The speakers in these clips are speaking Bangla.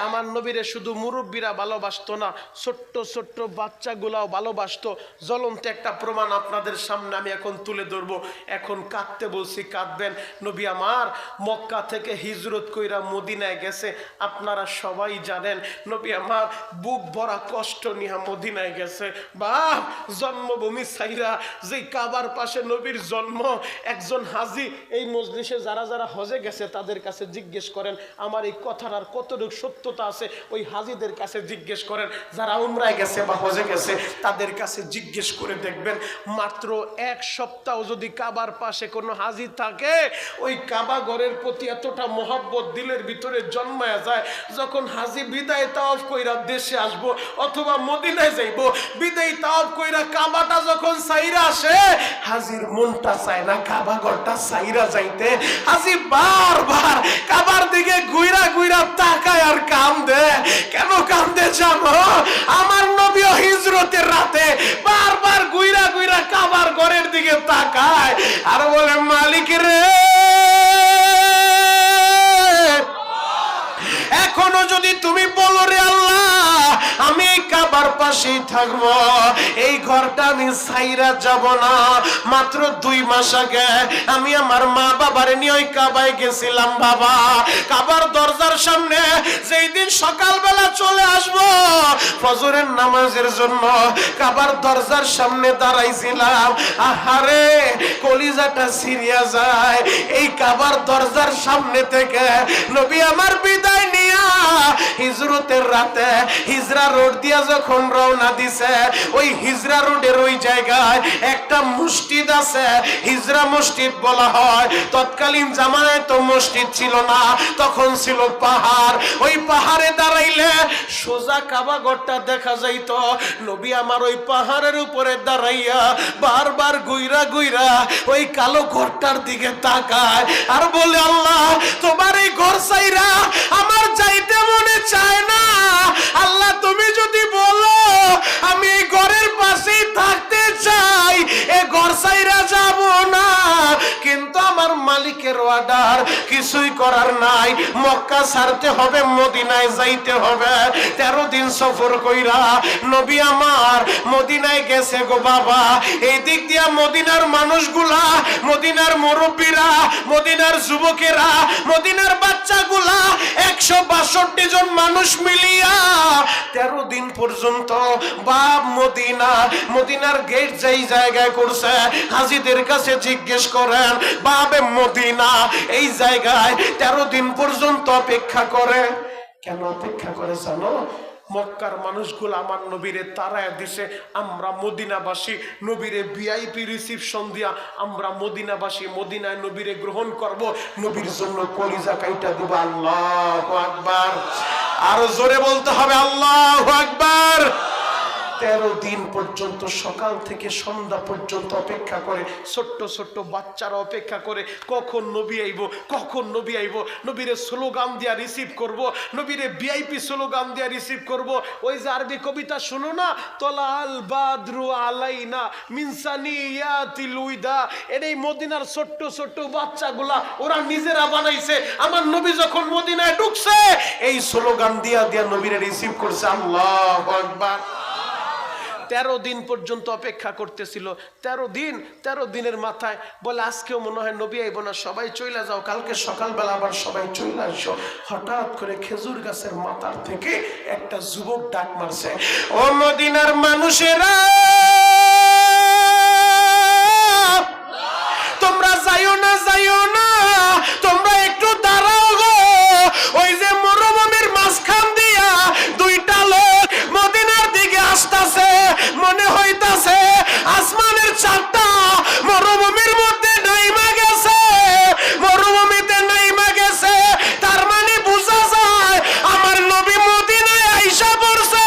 আমার নবীরে শুধু মুরব্বীরা ভালোবাসতো না, ছোট্ট ছোট্ট বাচ্চাগুলাও ভালোবাসতো। জ্বলন্ত একটা প্রমাণ আপনাদের সামনে আমি এখন তুলে ধরবো। এখন কাঁদতে বলছি, কাঁদবেন। নবী আমার মক্কা থেকে হিজরত কইরা মদিনায় গেছে, আপনারা সবাই জানেন। নবী আমার বুক ভরা কষ্ট নিয়ে মদিনায় গেছে। বাহ, জন্মভূমি সাইরা যেই কাবার পাশে নবীর জন্ম। একজন হাজি এই মজলিসে যারা যারা হজে গেছে তাদের কাছে জিজ্ঞেস করেন আমার এই কথার আর কতটুকু সত্যতা আছে। ওই হাজিদের কাছে জিজ্ঞেস করেন, যারা উমরায় গেছে বা হজে গেছে তাদের কাছে জিজ্ঞেস করে দেখবেন, মাত্র এক সপ্তাহ যদি কাবার পাশে কোনো হাজি থাকে, ওই কাবা ঘরের প্রতি এতটা মহব্বত দিলের ভিতরে জন্মায়া যায়, যখন হাজি বিদায় তাওয়াফ কইরা দেশে আসবো অথবা মদিনায় যাইব, বিদায় তাওয়াফ কইরা কাবাটা যখন সাইরা আসে, হাজির মনটা চায় না কাবা ঘরটা সাইরা যাইতে। হাজি বারবার কাবার দিকে ঘুইরা ঘুইরা তাকায় আর কান্দে। কেন কান্দে জানো? আমার নবী হিজরতের রাতে বারবার ঘুইরা ঘুইরা কাবার ঘরের দিকে তাকায় আর বলে, মালিক রে, এখনো যদি তুমি বলো রে আল্লাহ, আমি এই কাবার পাশেই থাকবো, এই ঘরটা আমি সাইরা যাব না। মাত্র 2 মাস আগে আমি আমার মা বাবার নিয়ে ওই কাবায় গেছিলাম। বাবা, কাবার দরজার সামনে যেই দিন সকালবেলা চলে আসবো ফজরের নামাজের জন্য, কাবার দরজার সামনে দাঁড়াইছিলাম। আহারে, কলিজাটা ছিঁড়িয়া যায়। এই কাবার দরজার সামনে থেকে নবী আমার বিদায় নিয়া হিজরতের রাতে হিজরা রোড দিয়া যখন রওনা দিছে, ওই হিজরা রোডের ওই জায়গায় একটা মসজিদ আছে, হিজরা মসজিদ বলা হয়। তৎকালীন জামানায় তো মসজিদ ছিল না, তখন ছিল পাহাড়। ওই পাহাড়ে দাঁড়াইলে সোজা কাবা ঘরটা দেখা যাইত। নবী আমার ওই পাহাড়ের উপরে দাঁড়াইয়া বারবার গুইরা গুইরা ওই কালো ঘরটার দিকে তাকায় আর বলে, আল্লাহ, তোমার এই ঘর সাইরা আমার যাইতে মনে চায় না। আল্লাহ, তুমি যদি বলো আমি এই ঘরের পাশেই থাকতে চাই, এ ঘর সাইরা যাব না। কিন্তু আমার মালিকের অর্ডার, কিছুই করার নাই। মক্কা ছাড়তে হবে, মদিনায় যাইতে হবে। 13 দিন সফর কইরা নবী আমার মদিনায় গেছে গো বাবা। এই দিক দিয়া মদিনার মানুষগুলা, মদিনার মুরব্বীরা, মদিনার যুবকেরা, মদিনার বাচ্চাগুলা 162 জন মানুষ মিলিয়া 13 দিন পর্যন্ত বাপ মদিনা, মদিনার গেট যেই জায়গায় করছে, হাজিদের কাছে জিজ্ঞেস করেন, বাবে মদিনা এই জায়গায় 13 দিন পর্যন্ত অপেক্ষা করে। কেন অপেক্ষা করে জানো? মক্কার মানুষগুলো আমার নবীরে তারায় দিছে, আমরা মদিনাবাসী নবীরে ভিআইপি রিসিপশন দিয়া আমরা মদিনাবাসী মদিনায় নবীরে গ্রহণ করব, নবীর জন্য কলিজা কাইটা দিব। আল্লাহু আকবার, আরো জোরে বলতে হবে আল্লাহু আকবার। 13 দিন পর্যন্ত সকাল থেকে সন্ধ্যা পর্যন্ত অপেক্ষা করে। ছোট্ট ছোট্ট বাচ্চারা অপেক্ষা করে, কখন নবী আইব, কখন নবী আইব, নবীরে স্লোগান দিয়া রিসিভ করব, নবীরে ভিআইপি স্লোগান দিয়া রিসিভ করব। ওই যে আরবি কবিতা শুনো না, তলাল বাদরু আলাইনা মিন সানিয়াতিল উইদা, এই মদিনার ছোট্ট ছোট্ট বাচ্চাগুলা ওরা নিজেরা বানাইছে। আমার নবী যখন মদিনায় ঢুকছে এই স্লোগান দিয়া দিয়া নবীরে রিসিভ করছে। আল্লাহু আকবার। 13 দিন পর্যন্ত অপেক্ষা করতেছিল। 13 দিনের মাথায় বলে, আজকেও মনে হয় নবী আইব না, সবাই চলে যাও, কালকে সকালবেলা আবার সবাই চলে আসো। হঠাৎ করে খেজুর গাছের মাথার থেকে একটা যুবক ডাক মারছে, ও মদিনার মানুষেরা, তোমরা যাইও না, যাইও না, তোমরা একটু দাঁড়াও গো। ওই যে মরুভূমির মাঝখান দিয়া 2টা লোক মদিনার দিকে আসতেছে, মনে হইতাছে আসমানের চাঁদটা মরুভূমির মধ্যে নাইমা গেছে, মরুভূমিতে নাইমা গেছে। তার মানে বোঝা যায় আমার নবী মদিনায় আইসা পড়ছে,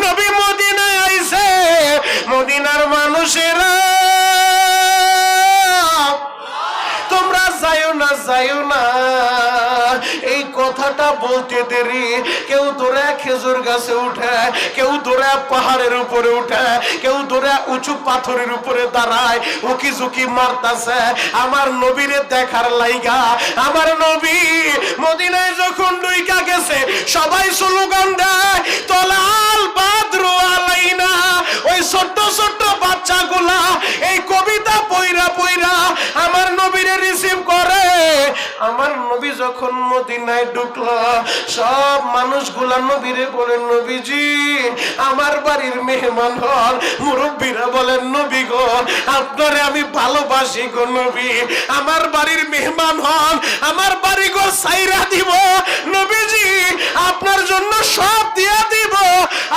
নবী মদিনায় আইছে। মদিনার মানুষেরা, তোমরা যাইও না, যাইও না। এই কথাটা বলতে দেরি কেউ ধরে খেজুর গাছে উঠে, কেউ দৌড়ায় পাহাড়ের উপরে উঠে, কেউ দৌড়ায় উঁচু পাথরের উপরে দাঁড়ায়, উকি ঝুঁকি মারতাছে আমার নবীরে দেখার লাইগা। আমার নবী মদিনায় যখন ঢুইকা গেছে সবাই স্লোগান দেয় তলাল বাদরু আলাইনা। ওই ছোট্ট ছোট্ট বাচ্চাগুলা এই কবিতা পইরা পইরা আমার নবীরে রিসিভ করে। আমার নবী যখন মদিনায় ঢুকলো সব মানুষগুলা নবীরে বলেন নবীজি আমার বাড়ির মেহমান হন। মুরব্বীরা বলেন নবী গো আপনারে আমি ভালোবাসি গো নবী, আমার বাড়ির মেহমান হন, আমার বাড়ি ঘর সাইরা দিব নবীজি, আপনার জন্য সব দিয়া দিব,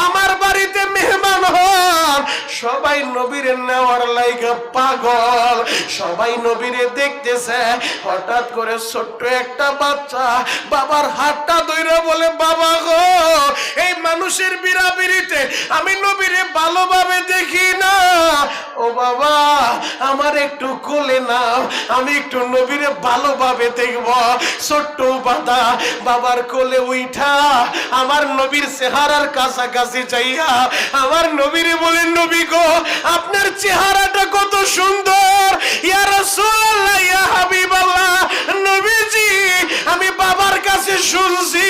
আমার বাড়িতে মেহমান হন। সবাই নবীরে নেওয়ার লাইগা পাগল, সবাই নবীরে দেখতেছে। হঠাৎ করে ছোট্ট একটা বাচ্চা বাবার হাতটা ধইরা বলে বাবা গো এই মানুষের বিরাবিরিতে আমি নবীরে ভালোভাবে দেখি না, ও বাবা আমার একটু কোলে নাও, আমি একটু নবীরে ভালোভাবে দেখব। ছোট্ট বাদা বাবার কোলে উঠা আমার নবীর চেহারার কাছাকাছি যাইয়া আমার নবীরে বলেন নবী গো আপনার চেহারাটা কত সুন্দর, ইয়া রাসূলুল্লাহ ইয়া হাবিবাল্লাহ। নবীজি আমি বাবার কাছে শুনছি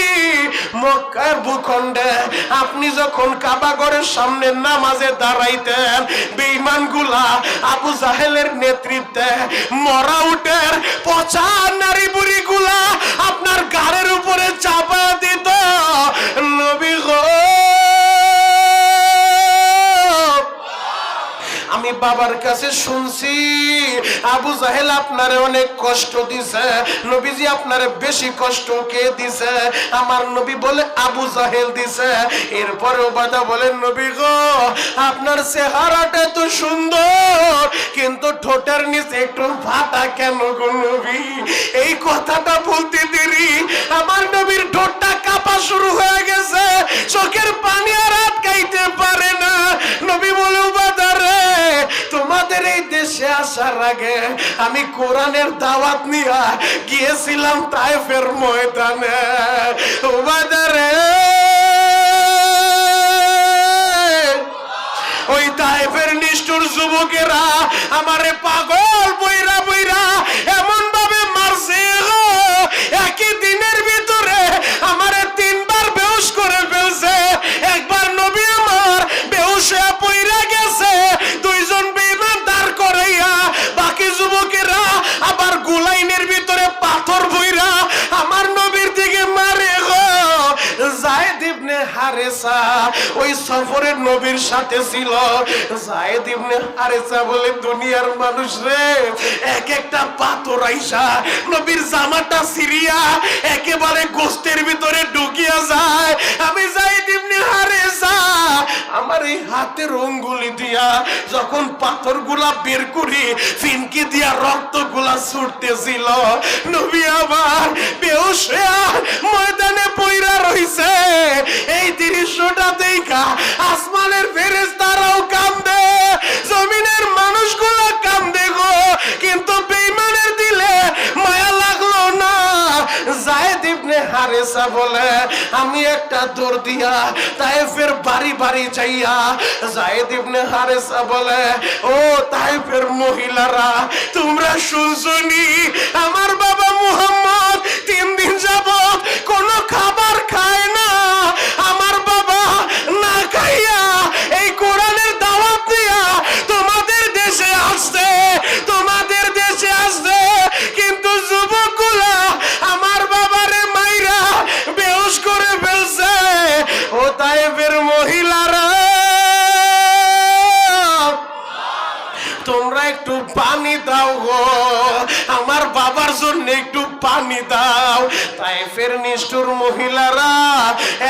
মক্কার ভূখণ্ডে আপনি যখন কাবা ঘরের সামনে নামাজে দাঁড়াইতেন বেঈমানগুলা আবু জাহেলের নেতৃত্বে মরা উটের পচা নারী বুড়িগুলা আপনার গাড়ির উপরে চাপা দিত। নবী গো আমি বাবার কাছে শুনছি আবু জাহেল আপনারে অনেক কষ্ট দিছে। নবীজি আপনারে বেশি কষ্ট কে দিছে? আমার নবী বলে আবু জাহেল দিছে। এরপরেও বাদা বলেন নবী গো আপনার চেহারাটা তো সুন্দর কিন্তু ঠোঁটের নিচে একটু ফাটা কেন গো নবী? এই কথাটা বলতে দেরি আমার নবীর ঠোঁটটা কাঁপা শুরু হয়ে গেছে, চোখের পানি আর আটকাইতে পারে না। নবী বলে বাদা রে তোমাদের এই দেশে আসার আগে আমি কোরআনের দাওয়াত নিয়ে গিয়েছিলাম তায়েফের ময়দানে। ওবাদারে ওই তায়েফের নিষ্ঠুর যুবকেরা আমারে পাগল বইরা বইরা এমন ভাবে মারছে একই দিনের ভিতরে আমারে 3 বার বেহুশ করে ফেলছে। একবার নবী আমার বেহুশ হয়ে পইরা গেছে, 2 জন বেঈমান দাঁড় করাইয়া বাকি যুবকেরা আবার গুলাইনের ভিতরে পাথর বইরা আমার নবীর দিকে মারে গো। যায়েদ ইবনে হারেসা ওই সফরে নবীর সাথে ছিল। যায়েদ ইবনে হারেসা বলে দুনিয়ার মানুষ রে এক একটা পাথর আইসা নবীর জামাটা সিরিয়া একেবারে গোস্তের ভিতরে ঢুকিয়া যায়। আমি যায়েদ ইবনে হারেসা আমার এই হাতের অঙ্গুলি দিয়া যখন পাথরগুলা বের করি ফিনকি দিয়া রক্তগুলা ছুটতেছিল, নবী আবার বেহুশ হয়ে ময়দানে পইরা রইছে। এই দৃশ্যটা দেখা আসমানের ফেরেশতারাও কান্দে, জমিনের মানুষগুলো কান্দে গো, কিন্তু বেঈমানের দিলে মায়া লাগলো না। যায়েদ ইবনে হারেসা বলে আমি একটা দৌড় দিয়া তায়েফের বাড়ি বাড়ি যাইয়া যায়েদ ইবনে হারেসা বলে ও তায়েফের মহিলারা তোমরা শুনছনি আমার বাবা মুহাম্মদ 3 দিন যাবত কোনো খাবার খায় না, আমার বাবা না খাইয়া এই কোরআনের দাওয়াত দিয়া তোমাদের দেশে আসছে, তোমাদের দেশে আসছে, কিন্তু যুবকগুলা আমার বাবারে মাইরা বেহুশ করে ফেলছে। ও তায়েফের মহিলারা তোমরা একটু পানি দাও গো, আমার বাবার জন্য একটু পানি দাও। তায়েফের নিষ্ঠুর মহিলারা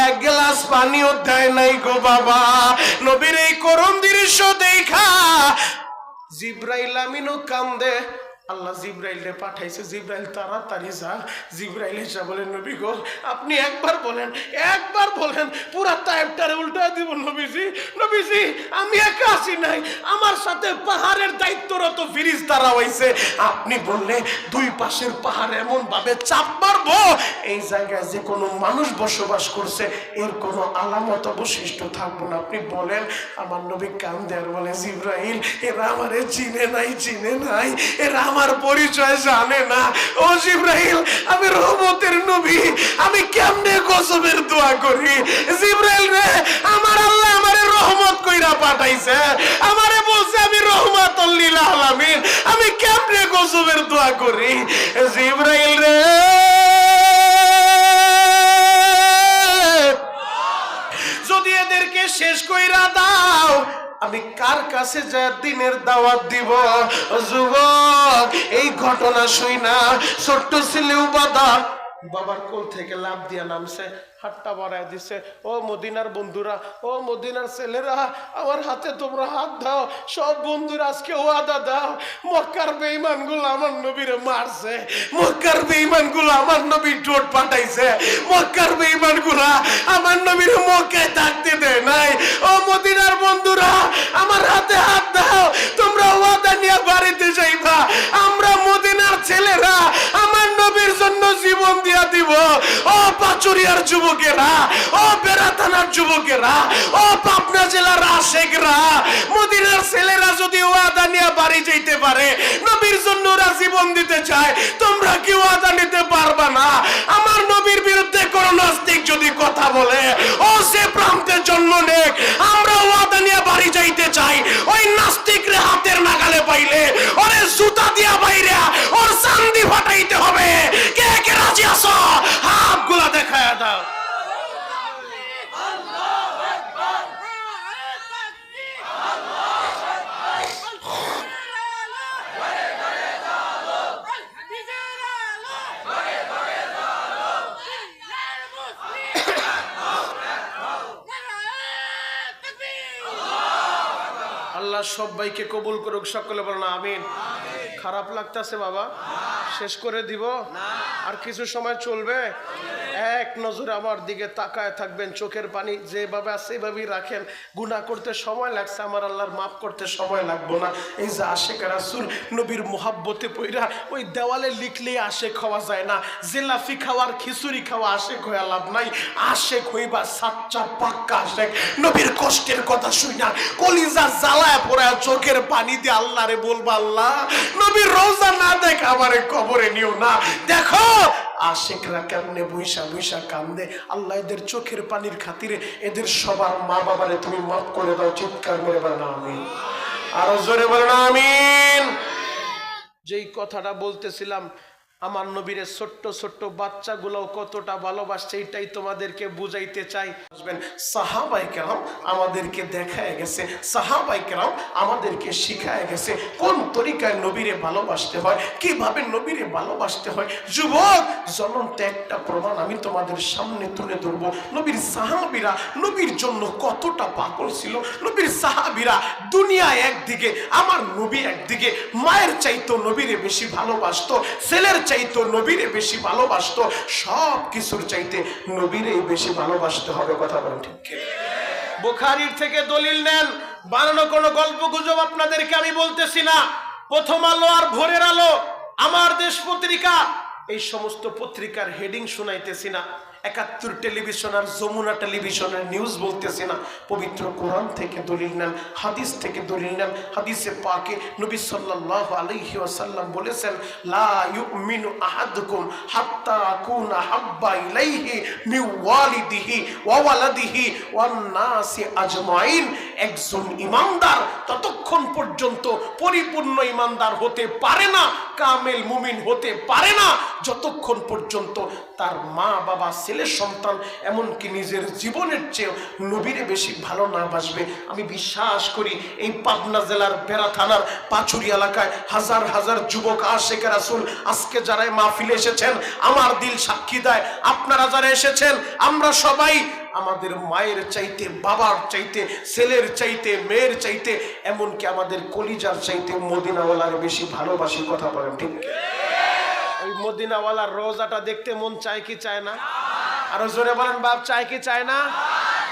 1 গ্লাস পানিও দেয় নাই গো বাবা। নবীর এই করুণ দৃশ্য দেখা জিব্রাইল আমিনও কান্দে, আল্লাহ জিব্রাইলে পাঠাইছে, জিব্রাইল তাড়াতাড়ি যা। জিব্রাইল এসে বলে, নবী গো আপনি একবার বলেন পুরা তায়েফটারে উল্টা দিব। নবীজি নবীজি আমি একা আসি নাই, আমার সাথে পাহাড়ের দায়িত্বরত ফেরেশতারা হইছে। আপনি বললে দুই পাশের পাহাড় এমন ভাবে চাপ মারবো, এই জায়গায় যে কোনো মানুষ বসবাস করছে এর কোনো আলামত অবশিষ্ট থাকবো না। আপনি বলেন। আমার নবী কান্দে আর বলে, জিব্রাইল এরা আমারে চিনে নাই, এরা আমার পরিচয় জানে না। ও জিব্রাইল আমি রহমতের নবী, আমি কেমনে কসমের দোয়া করি। জিব্রাইল রে আমার আল্লাহ আমারে রহমত কইরা পাঠাইছে, আমারে বলছে আমি রহমাতুল লিল আলামিন, আমি কেমনে কসমের দোয়া করি। জিব্রাইল রে যদি এদেরকে শেষ কইরা দাও, আমি কার কাছে যা দিনের দাওয়াত দিব। যুবক এই ঘটনা শুইনা ছোট্ট ছেলেও বাবার কোল থেকে লাফ দিয়া নামছে, হাতটা বাড়ায় দিছে। ও মদিনার বন্ধুরা, ও মদিনার ছেলেরা, আমার হাতে তোমরা হাত দাও। সব বন্ধুরা আজকে ওয়াদা দাও, মক্কার বেঈমানগুলো আমার নবীরে মারছে, মক্কার বেঈমানগুলো আমার নবী ঠোঁট পাঠাইছে, মক্কার বেঈমানগুলো আমার নবীরে মক্কায় থাকতে দেয় নাই। ও মদিনার বন্ধুরা আমার হাতে হাত দাও, তোমরা ওয়াদা নিয়ে বাড়িতে যাইবা। আমরা মদিনার ছেলেরা আমার নবীর জন্য জীবন দিয়া দিব। ও পাচুরিয়ার যুবকেরা, ও বেড়া থানার যুবকেরা, ও পাবনা জেলার আশেকরা, মদিনার ছেলেরা যদি ওয়াদা নিয়ে বাড়ি যাইতে পারে, নবীর জন্য ওরা জীবন দিতে চায়, তোমরা কি ওয়াদা নিতে পারবা না? আমার নবীর বিরুদ্ধে কোন নাস্তিক যদি কথা বলে, ও সে প্রান্তে জন্ম নেক, আমরা ওয়াদা নিয়ে বাড়ি যাইতে চাই। ওই নাস্তিকরে হাতের নাগালে পাইলে ওরে জুতা দিয়া বাইরে ওর চান্দি ফাটাইতে হবে। কে কে রাজি আছো? হাতগুলা দেখায়া দাও। আল্লাহ সবাইকে কবুল করুক, সকলে বলেন আমিন। খারাপ লাগতেছে বাবা? শেষ করে দিব? আর কিছু সময় চলবে? এক নজরে আমার দিকে তাকায় থাকবেন, চোখের পানি যেভাবে আছে সেভাবেই রাখেন। গুনাহ করতে সময় লাগছে, আমার আল্লাহর মাফ করতে সময় লাগবো না। এই যে আশেক রাসূল নবীর মুহাব্বতে পইরা ওই দেওয়ালে লিখলে আশেক হওয়া যায় না। জিলাফি খাওয়ার খিচুড়ি খাওয়া আশেক হয়ে লাভ নাই। আশেক হইবা সাচ্চা পাক্কা আশেক। নবীর কষ্টের কথা শুইনা কলিজা জ্বালায় পড়ে চোখের পানি দিয়ে আল্লাহরে বলবা, আল্লাহ নবীর রওজা না দেখ আমারে কবরে নিও না। দেখো আশেকরা কেমনে বৈশা বৈশা কান্দে। আল্লাহ এদের চোখের পানির খাতিরে এদের সবার মা বাবারে তুমি মাফ করে দাও। চিৎকার করে বলেন আমিন। আরো জোরে বলেন আমিন। যেই কথাটা বলতেছিলাম, আমার নবীর ছোট্ট ছোট্ট বাচ্চাগুলো কতটা ভালোবাসছে এটাই তোমাদেরকে বুঝাইতে চাই। সাহাবায়ে কেরাম আমাদেরকে দেখায় গেছে, সাহাবায়ে কেরাম আমাদেরকে শিখায় গেছে কোন তরিকায় নবীরে ভালোবাসতে হয়, কিভাবে নবীরে ভালোবাসতে হয়। যুবক জ্বলন্ত একটা প্রমাণ আমি তোমাদের সামনে তুলে ধরবো। নবীর সাহাবীরা নবীর জন্য কতটা পাগল ছিল। নবীর সাহাবীরা দুনিয়া একদিকে, আমার নবী একদিকে, মায়ের চাইতো নবীরে বেশি ভালোবাসতো, ছেলের চাইতো নবীরে বেশি ভালোবাসতো, সব কিছুর চাইতে নবীরে বেশি ভালোবাসতে হবে। কথা বলেন ঠিক? বুখারীর থেকে দলিল নেন, বানানো কোনো গল্প গুজব আপনাদেরকে আমি বলতেছি না। প্রথম আলো আর ভোরের আলো, আমার দেশ পত্রিকা, এই সমস্ত পত্রিকার হেডিং শুনাইতেছি না। ৭১ টেলিভিশন আর যমুনা টেলিভিশনের নিউজ বলতেছে না। পবিত্র কোরআন থেকে দলিল নেন, হাদিস থেকে দলিল নেন। হাদিসে পাকে নবী সাল্লাল্লাহু আলাইহি ওয়াসাল্লাম বলেছেন, লা ইউমিনু আহাদুকুম হাত্তা আকুনা হাব্বা ইলাইহি মিন ওয়ালিদিহি ওয়া ওয়ালাদিহি ওয়ান নাসি আজমাইন। একজন ঈমানদার ততক্ষণ পর্যন্ত পরিপূর্ণ ঈমানদার হতে পারে না, কামেল মুমিন হতে পারে না, যতক্ষণ পর্যন্ত তার মা বাবা, ছেলে সন্তান, এমনকি নিজের জীবনের চেয়ে নবীরে বেশি ভালো না বাসবে। আমি বিশ্বাস করি এই পাবনা জেলার বেড়া থানার পাচুরি এলাকায় হাজার হাজার যুবক আশেক রাসূল আজকে যারা মাহফিলে এসেছেন, আমার দিল সাক্ষী দেয়, আপনারা যারা এসেছেন, আমরা সবাই আমাদের মায়ের চাইতে, বাবার চাইতে, ছেলের চাইতে, মেয়ের চাইতে, এমনকি আমাদের কলিজার চাইতে মদিনাওয়ালার বেশি ভালোবাসি। কথা বলেন ঠিক? ওই মদিনাওয়ালার রওজাটা দেখতে মন চায় কি চায় না? আরো জোরে বলেন বাপ, চায় কি চায় না?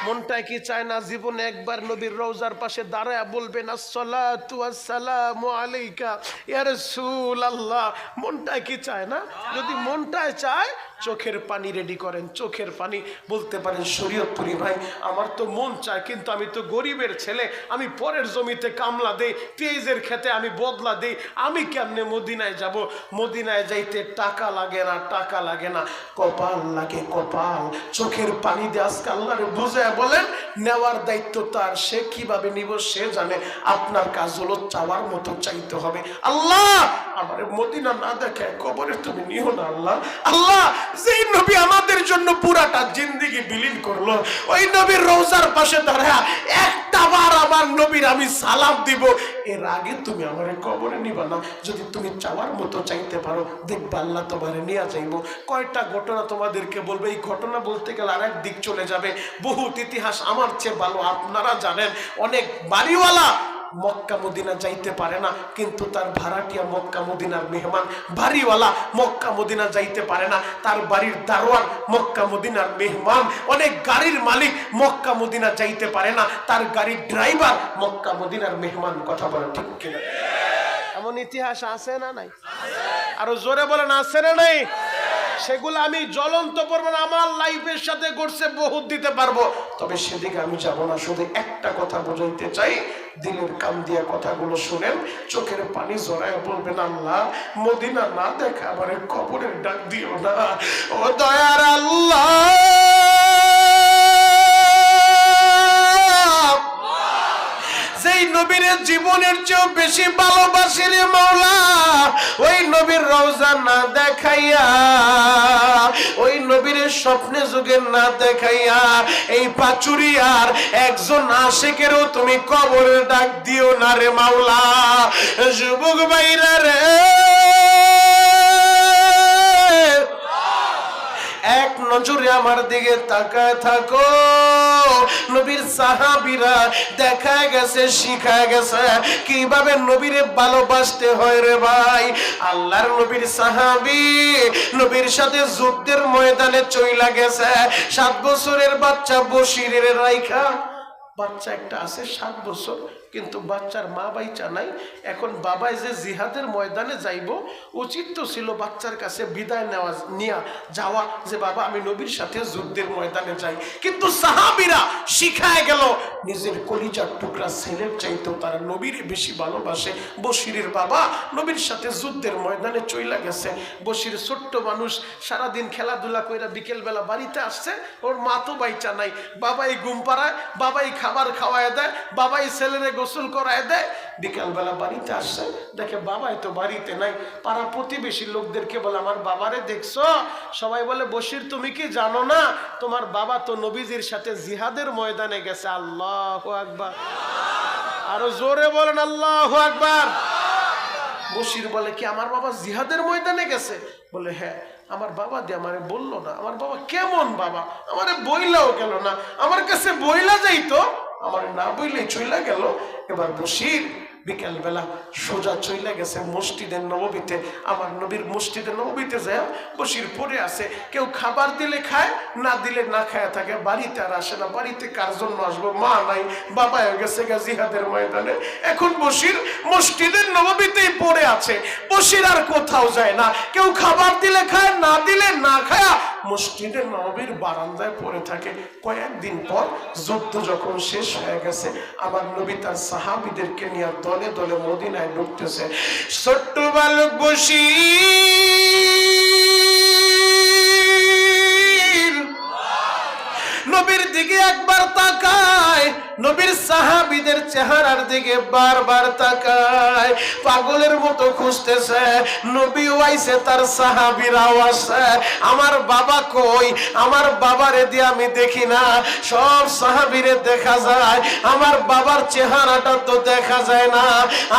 মনটা কি চায় না জীবনে একবার নবীর রওজার পাশে দাঁড়ায় বলবেন আসসালাতু ওয়াসসালামু আলাইকা ইয়া রাসূলুল্লাহ? মনটা কি চায় না? যদি মনটায় চায় চোখের পানি রেডি করেন, চোখের পানি। বলতে পারেন শরীয়তপুরি ভাই, আমার তো মন চায়, কিন্তু আমি তো গরিবের ছেলে, আমি পরের জমিতে কামলা দেই, পেঁয়াজের খেতে আমি বদলা দেই, আমি কেমনে মদিনায় যাব? মদিনায় যাইতে টাকা লাগে না, টাকা লাগে না, কপাল লাগে, কপাল। চোখের পানি দিয়ে আজকে আল্লাহরে বুঝায় বলেন, নেওয়ার দায়িত্ব তার, সে কিভাবে নিব সে জানে। আপনার কাজ হলো চাওয়ার মতো চাইতে হবে। আল্লাহ আমার মদিনা না দেখায় কবরে তুমি নিও না। আল্লাহ, আল্লাহ যেই নবী আমাদের জন্য পুরাটা জিন্দেগি বিলীন করলো, ওই নবীর রওজার পাশে দাঁড়া একটা বার আমার নবীর আমি সালাম দিব, এর আগে তুমি আমার কবরে নিবা না। যদি তুমি চাওয়ার মতো চাইতে পারো, দেখবা আল্লাহ তোমারে নিয়ে যাইবো। কয়টা ঘটনা তোমাদেরকে বলবো, এই ঘটনা বলতে গেলে আর এক দিক চলে যাবে। বহুত ইতিহাস আমার চেয়ে ভালো আপনারা জানেন। অনেক বাড়িওয়ালা মক্কা মদিনা যাইতে পারে না, কিন্তু তার ভাড়াটিয়া মক্কা মদিনার মেহমান। বাড়িওয়ালা মক্কা মদিনা যাইতে পারে না, তার বাড়ির দারোয়ান মক্কা মদিনার মেহমান। অনেক গাড়ির মালিক মক্কা মদিনা যাইতে পারে না, তার গাড়ির ড্রাইভার মক্কা মদিনার মেহমান। কথা বলেন ঠিক কিনা? এমন ইতিহাস আছে না নাই? আরো জোরে বলেন আছে না নাই? সেগুলো আমি জ্বলন্ত প্রমাণ আমার লাইফের সাথে ঘটছে বহুত দিতে পারবো, তবে সেদিকে আমি যাব না। শুধু একটা কথা বোঝাইতে চাই, দিলের কান দিয়া কথাগুলো শুনেন, চোখের পানি জড়ায় বলবেন আল্লাহ মদিনা না দেখা আমার কবরের ডাক দিও না। ও দয়ার আল্লাহ, যেই নবীর জীবনের চেয়েও বেশি ভালোবাসি রে মাওলা, ওই নবীর রওজা না দেখাইয়া, ওই নবীর স্বপ্নে যুগে না দেখাইয়া, এই পাচুরিয়ার একজন আশিকেরও তুমি কবরের ডাক দিও না রে মাওলা। যুবক ভাইরা রে, এক নজরে আমার দিকে তাকায় থাকো। নবীর সাহাবীরা দেখা গেছে, শিখা গেছে কিভাবে নবীরে ভালোবাসতে হয় রে ভাই। আল্লাহর নবীর সাহাবী নবীর সাথে যুদ্ধের ময়দানে চইলা গেছে। 7 বছরের বাচ্চা বশিরের রাইখা, বাচ্চা একটা আছে 7 বছর, কিন্তু বাচ্চার মা বাইচা নাই। এখন বাবাই যে জিহাদের ময়দানে যাইব, উচিত তো ছিল বাচ্চার কাছে বিদায় নিয়ে যাওয়া, যে বাবা আমি নবীর সাথে যুদ্ধের ময়দানে যাই। কিন্তু সাহাবীরা শিখায় গেল নিজের কলিজার টুকরা ছেলের চাইতেও তারা নবীর বেশি ভালোবাসে। বশিরের বাবা নবীর সাথে যুদ্ধের ময়দানে চইলা গেছে। বশির ছোট্ট মানুষ, সারাদিন খেলাধুলা কইরা বিকেলবেলা বাড়িতে আসছে, ওর মা তো বাইচা নাই। বাবাই ঘুম পাড়ায়, বাবাই খাবার খাওয়ায় দেয়, বাবাই ছেলেরে গোসল করায় দেয়। বিকালবেলা বাড়িতে আসছে, দেখে বাবাই তো বাড়িতে নাই। পাড়া প্রতিবেশী লোকদেরকে বলে আমার বাবারে দেখছো? সবাই বলে বশির তুমি কি জানো না তোমার বাবা তো নবীজির সাথে জিহাদের ময়দানে গেছে। আল্লাহু আকবার, আরো জোরে বলেন আল্লাহু আকবার। বশির বলে কি আমার বাবা জিহাদের ময়দানে গেছে? বলে হ্যাঁ। আমার বাবা দিয়ে আমারে বললো না। আমার বাবা কেমন বাবা, আমারে বইলাও গেল না, আমার কাছে বইলা যাইতো, আমার না বইলেই চইলা গেল। এবার বশির বিকেল বেলা সোজা চইলা গেছে মসজিদের নববীতে। আমার নবীর মসজিদের নববীতে যায় বশির পড়ে আছে। কেউ খাবার দিলে খায়, না দিলে না খায় থাকে। বাড়িতে আর আসে না। বাড়িতে কার জন্য আসবো? মা নাই, বাবা গেছে জিহাদের ময়দানে। এখন বশির মসজিদের নববীতেই পড়ে আছে। বশির আর কোথাও যায় না। কেউ খাবার দিলে খায়, না দিলে না খায় মসজিদের নববীর বারান্দায় পড়ে থাকে। কয়েকদিন পর যুদ্ধ যখন শেষ হয়ে গেছে, আমার নবী তার সাহাবীদেরকে নিয়ে দলে দলে মদিনায় ঢুকতেছে। ছোট্ট বালক বশির নবীর দিকে একবার তাকায়, নবীর সাহাবীদের চেহারার দিকে বারবার তাকায়, পাগলের মতো খুঁজতেছে। নবী আইছে, তার সাহাবীরাও আছে। আমার বাবা কই? আমার বাবারে দিয়ে আমি দেখি না। সব সাহাবীরে দেখা যায়, আমার বাবার চেহারাটা তো দেখা যায় না।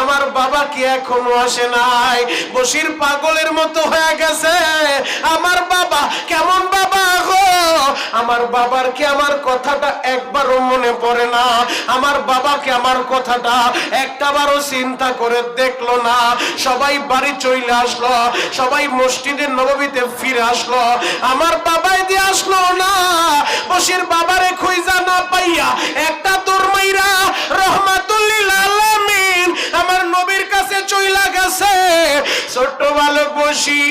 আমার বাবা কি এখনো আসে নাই? বশির পাগলের মতো হয়ে গেছে। আমার বাবা কেমন বাবা গো? আমার বাবার কি আমার কথাটা একবারও মনে পড়ে না, আমার বাবাকে আমার কথাটা একটাবারও চিন্তা করে দেখলো না। সবাই বাড়ি চলে আসলো, সবাই মসজিদে নববীতে ফিরে আসলো, আমার বাবাই দিয়ে আসলো না। বশির বাবারে খুঁজা না পাইয়া একটা দৌড়মাইরা রহমাতুল্লিল আলামিন আমার নবীর কাছে চইলা গেছে। ছোট্ট বালক বশির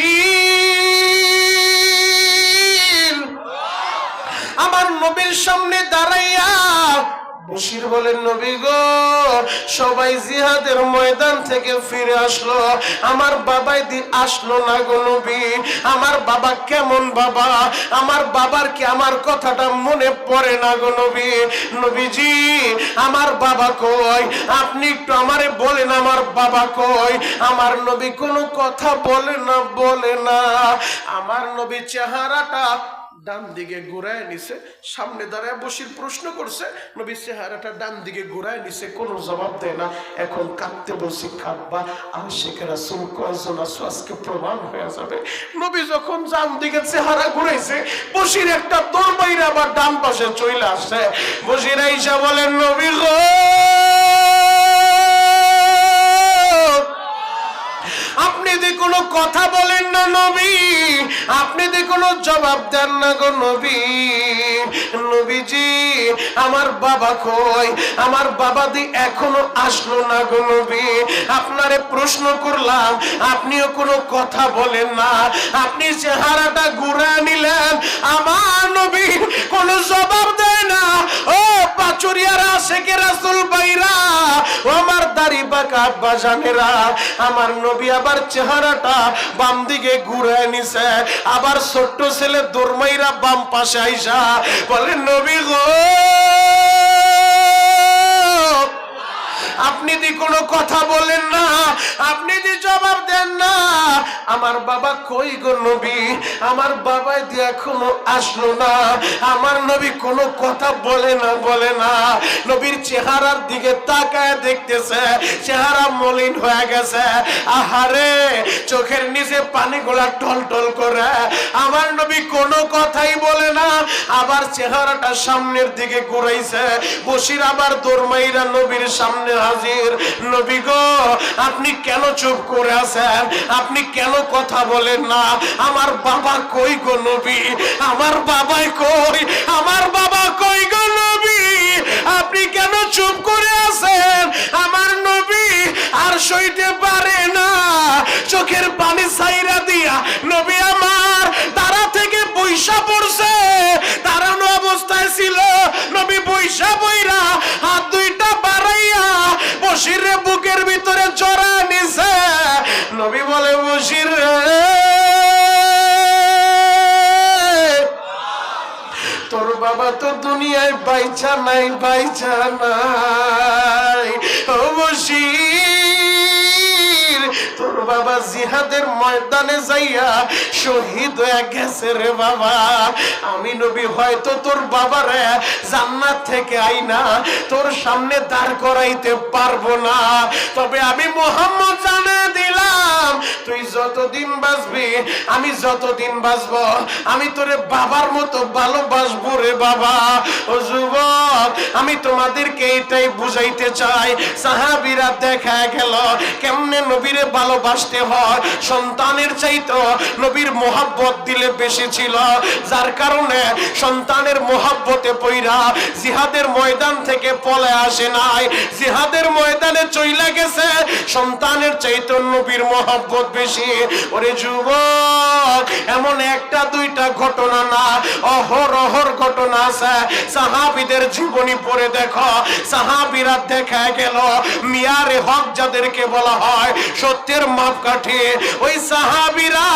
আমার নবীর সামনে দাঁড়াইয়া বশির বলেন, নবী গো, সবাই জিহাদের ময়দান থেকে ফিরে আসলো, আমার বাবাই দি আসলো না গো নবী। আমার বাবা কেমন বাবা, আমার বাবার কি আমার কথাটা মনে পড়ে না গো নবী। নবীজি আমার বাবা কই, আপনি একটু আমারে বলেন আমার বাবা কই। আমার নবী কোনো কথা বলে না। আমার নবী চেহারাটা ডান দিকে ঘুরায় নিছে, সামনে দাঁড়ায় বশির প্রশ্ন করছে, নবী চেহারাটা ডান দিকে ঘুরায় নিছে, কোনো জবাব দেয় না। এখন কাঁদতে বলছি, কাঁদবা, আশিকের রাসূল কয়জন আছো আজকে প্রমাণ হয়ে যাবে। নবী যখন ডান দিকে চেহারা ঘুরাইছে, বশির একটা দৌড় বাইরে আবার ডান পাশে চলে আসছে। বশির আইসা বলেন, নবী গো, আপনি যে কোনো কথা বলেন না নবী, আপনি যে কোনো জবাব দেন না গো নবী। নবীজি আমার বাবা কই, আমার বাবা দি এখনো আসলো না গো নবী। আপনারে প্রশ্ন করলাম, আপনিও কোনো কথা বলেন না, আপনি চেহারাটা ঘুরায় নিলেন, আমার নবী কোনো জবাব দেয় না। ও পাচুরিয়ারা, আশিকের রাসূল ভাইরা, ও আমার দাড়ি বাঁকা আব্বা জানেরা, আমার নবী আবার চেহারাটা বাম দিকে ঘুরায় নিছে। আবার ছোট্ট ছেলে দৌড়মাইরা বাম পাশে আইসা বলেন, নবী গো, আপনি দি কোনো কথা বলেন না, আপনি দি জবাব দেন না, আমার বাবা কই গো নবী, আমার বাবা দি এখনো আসলো না। আমার নবী কোনো কথা বলে না। নবীর চেহারার দিকে তাকায় দেখতেছে, চেহারা মলিন হয়ে গেছে। আহারে, চোখের নিচে পানিগুলা টলটল করে। আমার নবী কোনো কথাই বলে না, আবার চেহারাটা সামনের দিকে ঘুরাইছে। বশির আবার দৌড়মাইরা নবীর সামনে হাজির। নবী গো, আপনি কেন চুপ করে আছেন, আপনি কেন কথা বলেন না? আমার বাবা কই গো নবী, আমার বাবাই কই, আমার বাবা কই গো নবী, আপনি কেন চুপ করে আছেন? আমার নবী আর সইতে পারে না, চোখের পানি ছাইরা দিয়া নবী আমার তারা থেকে বৈশা পড়ছে। দাঁড়ানো অবস্থায় ছিল, নবী বৈশা বইরা হাত দুইটা বাড়াইয়া বশিরে বুকের ভিতরে জড়ায় নিছে। নবী বলে, বশির রে, তোর বাবা তো দুনিয়ায় বাইচা নাই। ও বশির, তোর বাবা জিহাদের ময়দানে যাইয়া শহীদ হয়ে গেছে রে বাবা। আমি নবী হয়তো তোর বাবারে জান্নাত থেকে আইনা তোর সামনে দাঁড় করাইতে পারবো না, তবে আমি মুহাম্মদ জানিয়ে দিলাম, তুই যতদিন বাঁচবি, আমি যতদিন বাঁচবো, আমি তোরে বাবার মতো ভালোবাসবো রে বাবা। ও যুবক, আমি তোমাদেরকে এটাই বুঝাইতে চাই, সাহাবীরা দেখা গেল কেমনে নবীরে ভালোবাসতে হয়। সন্তানের চাইতো নবীর মোহাব্বত দিলে বেশি ছিল, যার কারণে সন্তানের মোহাব্বতে পইরা জিহাদের ময়দান থেকে পলে আসে নাই, জিহাদের ময়দানে চইলা গেছে। সন্তানের চাইতো নবীর মোহাব্বত বেশি। ওরে যুবক, এমন একটা দুইটা ঘটনা না, অহরহর ঘটনা আছে। সাহাবীদের জীবনী পড়ে দেখো, সাহাবীরা দেখা গেল মিয়ারে হক যাদেরকে বলা হয়, সত্যের মাপকাঠি, ওই সাহাবীরা,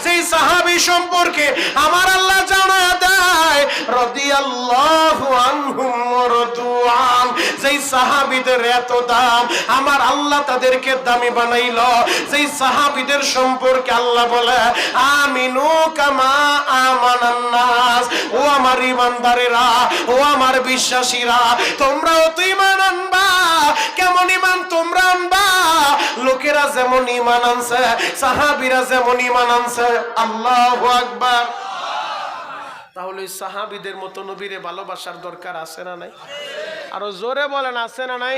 সেই সাহাবী সম্পর্কে আমার আল্লাহ জানায় দেয়, রাদিয়াল্লাহু আনহুম ওয়া রাদু আন। যেই সাহাবীদের এত দাম, আমার আল্লাহ তাদেরকে দামি বানাইলো। যেই সাহাবীদের সম্পর্কে আল্লাহ বলে, আমিনু কামা আমানান নাস, ও আমার ঈমানদারেরা, ও আমার বিশ্বাসীরা, তোমরাও তো ঈমান আনবা। কেমন ঈমান তোমরা আনবা? লোকেরা যেমন ঈমান আনছে, সাহাবীরা যেমন ঈমান আনছে। আল্লাহু আকবার। তাহলে ওই সাহাবীদের মতো নবীরে ভালোবাসার দরকার আছে না নাই? আরো জোরে বলেন, আছে না নাই?